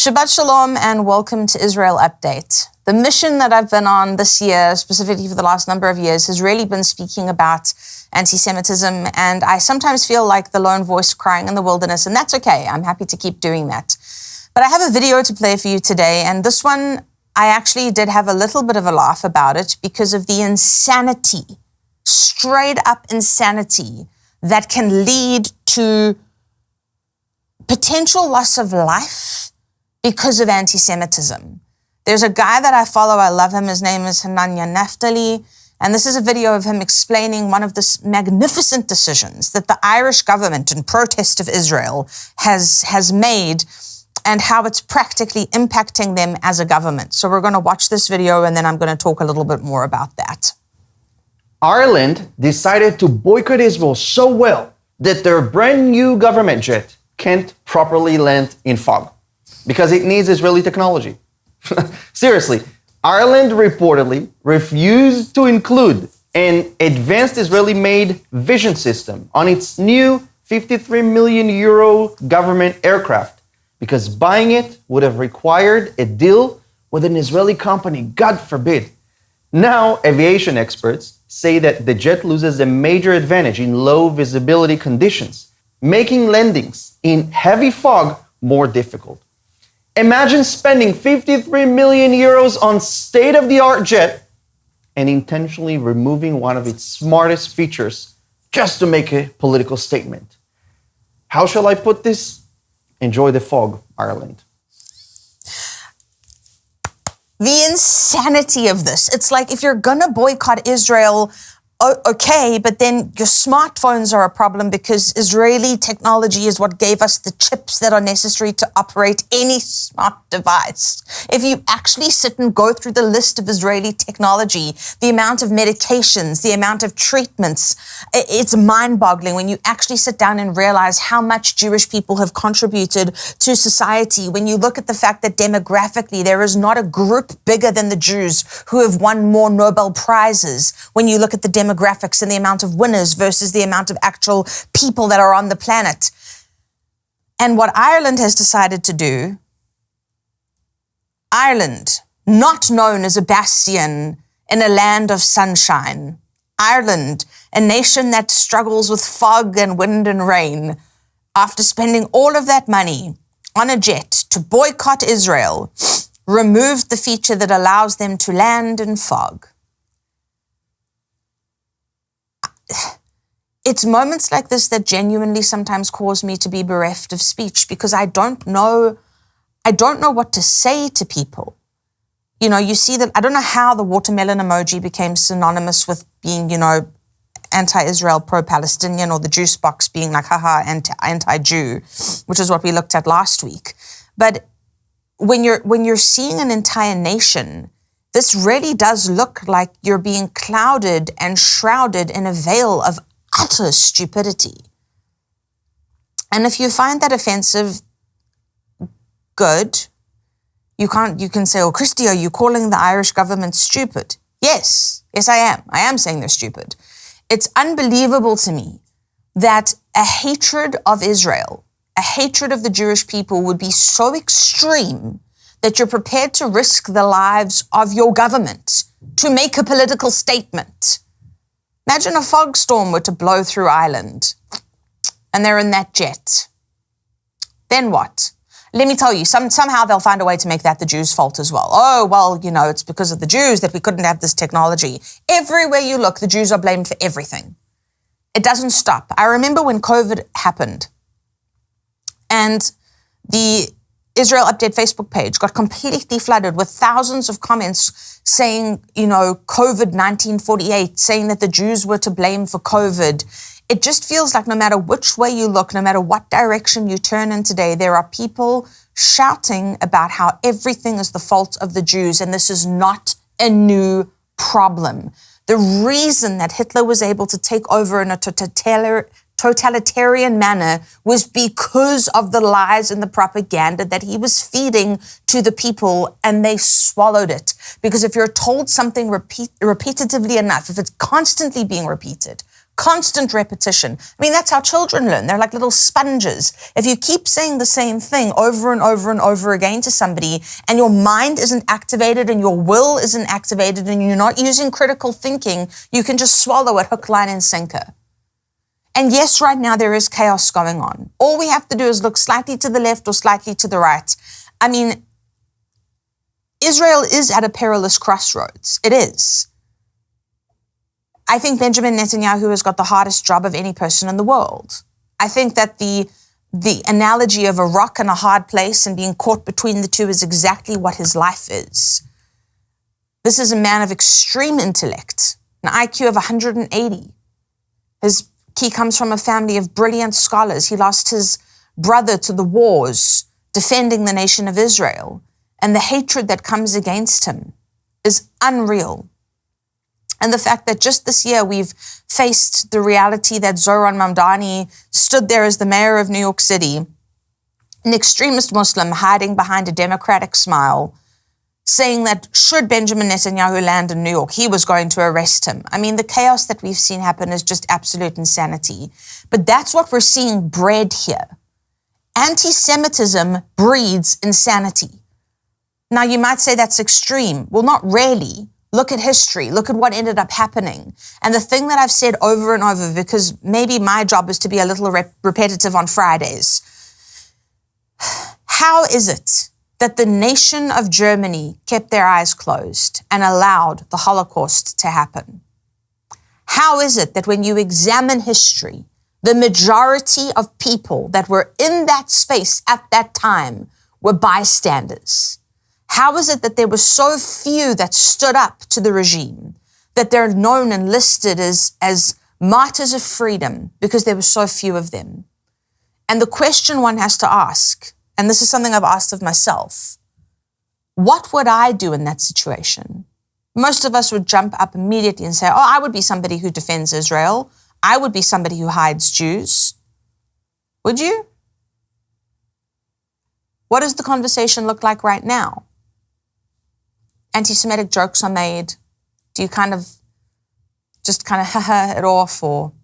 Shabbat Shalom and welcome to Israel Update. The mission that I've been on this year, specifically for the last number of years, has really been speaking about anti-Semitism, and I sometimes feel like the lone voice crying in the wilderness, and that's okay. I'm happy to keep doing that. But I have a video to play for you today, and this one, I actually did have a little bit of a laugh about it because of the insanity, straight up insanity, that can lead to potential loss of life because of anti-Semitism. There's a guy that I follow, I love him, his name is Hananya Naftali, and this is a video of him explaining one of the magnificent decisions that the Irish government in protest of Israel has made and how it's practically impacting them as a government. So we're going to watch this video and then I'm going to talk a little bit more about that. Ireland decided to boycott Israel so well that their brand new government jet can't properly land in fog because it needs Israeli technology. Seriously, Ireland reportedly refused to include an advanced Israeli-made vision system on its new 53 million euro government aircraft because buying it would have required a deal with an Israeli company, God forbid. Now, aviation experts say that the jet loses a major advantage in low visibility conditions, making landings in heavy fog more difficult. Imagine spending 53 million euros on state-of-the-art jet and intentionally removing one of its smartest features just to make a political statement. How shall I put this? Enjoy the fog, Ireland. The insanity of this. It's like if you're gonna boycott Israel, okay, but then your smartphones are a problem because Israeli technology is what gave us the chips that are necessary to operate any smart device. If you actually sit and go through the list of Israeli technology, the amount of medications, the amount of treatments, it's mind-boggling when you actually sit down and realize how much Jewish people have contributed to society. When you look at the fact that demographically there is not a group bigger than the Jews who have won more Nobel Prizes. When you look at the demographics and the amount of winners versus the amount of actual people that are on the planet. And what Ireland has decided to do, Ireland, not known as a bastion in a land of sunshine, Ireland, a nation that struggles with fog and wind and rain, after spending all of that money on a jet to boycott Israel, removed the feature that allows them to land in fog. It's moments like this that genuinely sometimes cause me to be bereft of speech because I don't know what to say to people. You know, you see that, I don't know how the watermelon emoji became synonymous with being, anti-Israel, pro-Palestinian, or the juice box being like, haha, anti-Jew, which is what we looked at last week. But when you're seeing an entire nation, this really does look like you're being clouded and shrouded in a veil of utter stupidity. And if you find that offensive, good. You can say, oh, Christie, are you calling the Irish government stupid? Yes, I am. I am saying they're stupid. It's unbelievable to me that a hatred of Israel, a hatred of the Jewish people would be so extreme that you're prepared to risk the lives of your government to make a political statement. Imagine a fog storm were to blow through Ireland and they're in that jet. Then what? Let me tell you, somehow they'll find a way to make that the Jews' fault as well. Oh, well, it's because of the Jews that we couldn't have this technology. Everywhere you look, the Jews are blamed for everything. It doesn't stop. I remember when COVID happened and the Israel Update Facebook page got completely flooded with thousands of comments saying, COVID 1948, saying that the Jews were to blame for COVID. It just feels like no matter which way you look, no matter what direction you turn in today, there are people shouting about how everything is the fault of the Jews, and this is not a new problem. The reason that Hitler was able to take over in a totalitarian manner was because of the lies and the propaganda that he was feeding to the people, and they swallowed it. Because if you're told something repetitively enough, if it's constantly being repeated, constant repetition. I mean, that's how children learn. They're like little sponges. If you keep saying the same thing over and over and over again to somebody, and your mind isn't activated and your will isn't activated and you're not using critical thinking, you can just swallow it hook, line, and sinker. And yes, right now there is chaos going on. All we have to do is look slightly to the left or slightly to the right. I mean, Israel is at a perilous crossroads. It is. I think Benjamin Netanyahu has got the hardest job of any person in the world. I think that the analogy of a rock and a hard place and being caught between the two is exactly what his life is. This is a man of extreme intellect, an IQ of 180. He comes from a family of brilliant scholars. He lost his brother to the wars, defending the nation of Israel. And the hatred that comes against him is unreal. And the fact that just this year we've faced the reality that Zohran Mamdani stood there as the mayor of New York City, an extremist Muslim hiding behind a democratic smile, saying that should Benjamin Netanyahu land in New York, he was going to arrest him. I mean, the chaos that we've seen happen is just absolute insanity. But that's what we're seeing bred here. Anti-Semitism breeds insanity. Now, you might say that's extreme. Well, not really. Look at history. Look at what ended up happening. And the thing that I've said over and over, because maybe my job is to be a little repetitive on Fridays, how is it that the nation of Germany kept their eyes closed and allowed the Holocaust to happen? How is it that when you examine history, the majority of people that were in that space at that time were bystanders? How is it that there were so few that stood up to the regime, that they're known and listed as martyrs of freedom because there were so few of them? And the question one has to ask, and this is something I've asked of myself, what would I do in that situation? Most of us would jump up immediately and say, oh, I would be somebody who defends Israel. I would be somebody who hides Jews. Would you? What does the conversation look like right now? Anti-Semitic jokes are made. Do you just ha-ha it off, or,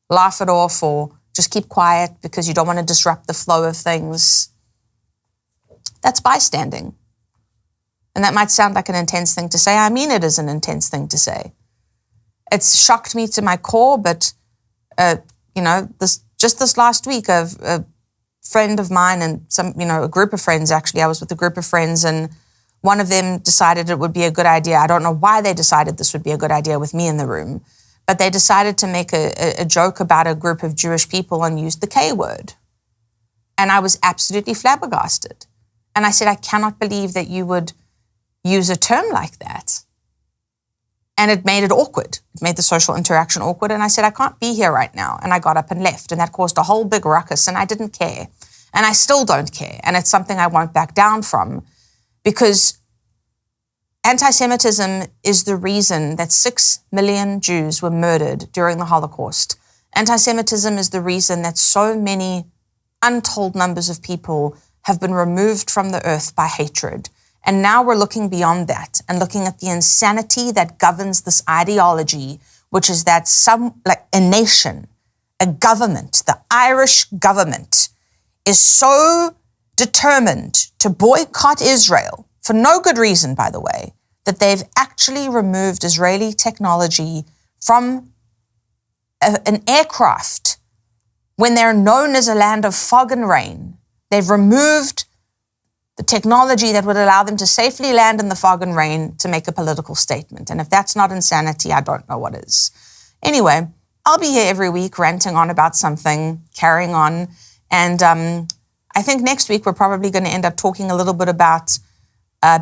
laugh it off, or just keep quiet because you don't want to disrupt the flow of things? That's bystanding. And that might sound like an intense thing to say. I mean, it is an intense thing to say. It's shocked me to my core, but, this last week, a friend of mine and a group of friends, actually, I was with a group of friends, and one of them decided it would be a good idea. I don't know why they decided this would be a good idea with me in the room, but they decided to make a joke about a group of Jewish people and used the K word. And I was absolutely flabbergasted. And I said, I cannot believe that you would use a term like that. And it made it awkward. It made the social interaction awkward. And I said, I can't be here right now. And I got up and left. And that caused a whole big ruckus. And I didn't care. And I still don't care. And it's something I won't back down from. Because anti-Semitism is the reason that 6 million Jews were murdered during the Holocaust. Anti-Semitism is the reason that so many untold numbers of people have been removed from the earth by hatred. And now we're looking beyond that and looking at the insanity that governs this ideology, which is that a nation, a government, the Irish government, is so determined to boycott Israel, for no good reason, by the way, that they've actually removed Israeli technology from an aircraft when they're known as a land of fog and rain. They've removed the technology that would allow them to safely land in the fog and rain to make a political statement. And if that's not insanity, I don't know what is. Anyway, I'll be here every week ranting on about something, carrying on. And I think next week we're probably going to end up talking a little bit about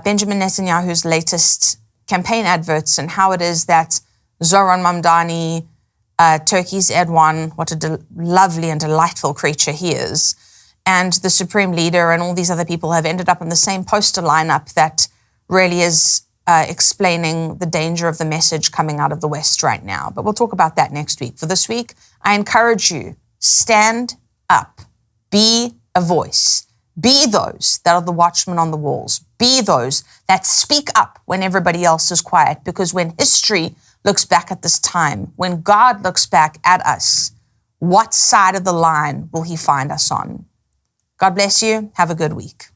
Benjamin Netanyahu's latest campaign adverts and how it is that Zohran Mamdani, Turkey's Erdogan, what a lovely and delightful creature he is, and the Supreme Leader and all these other people have ended up in the same poster lineup that really is explaining the danger of the message coming out of the West right now. But we'll talk about that next week. For this week, I encourage you, stand up, be a voice, be those that are the watchmen on the walls, be those that speak up when everybody else is quiet, because when history looks back at this time, when God looks back at us, what side of the line will he find us on? God bless you. Have a good week.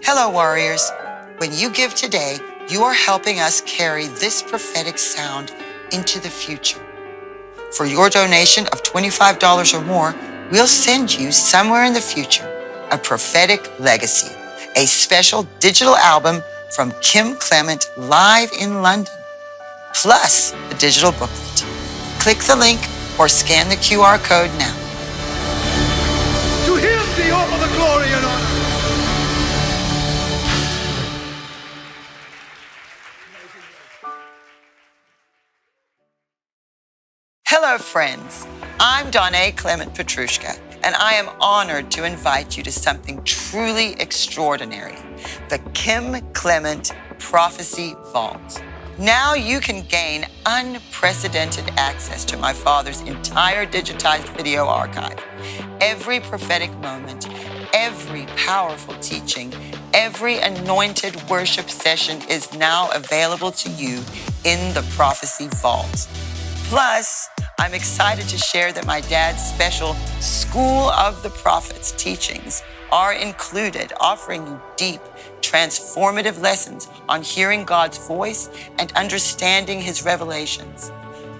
Hello, warriors. When you give today, you are helping us carry this prophetic sound into the future. For your donation of $25 or more, we'll send you somewhere in the future a prophetic legacy, a special digital album from Kim Clement live in London, plus a digital booklet. Click the link or scan the QR code now. To him be all the glory and honor. Hello, friends. I'm Donna Clement Petrushka, and I am honored to invite you to something truly extraordinary, the Kim Clement Prophecy Vault. Now you can gain unprecedented access to my father's entire digitized video archive. Every prophetic moment, every powerful teaching, every anointed worship session is now available to you in the Prophecy Vault. Plus, I'm excited to share that my dad's special School of the Prophets teachings are included, offering you deep, transformative lessons on hearing God's voice and understanding his revelations.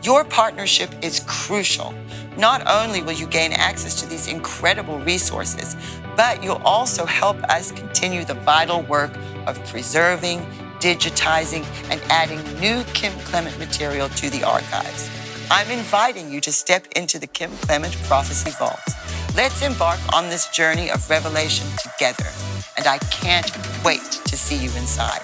Your partnership is crucial. Not only will you gain access to these incredible resources, but you'll also help us continue the vital work of preserving, digitizing, and adding new Kim Clement material to the archives. I'm inviting you to step into the Kim Clement Prophecy Vault. Let's embark on this journey of revelation together, and I can't wait to see you inside.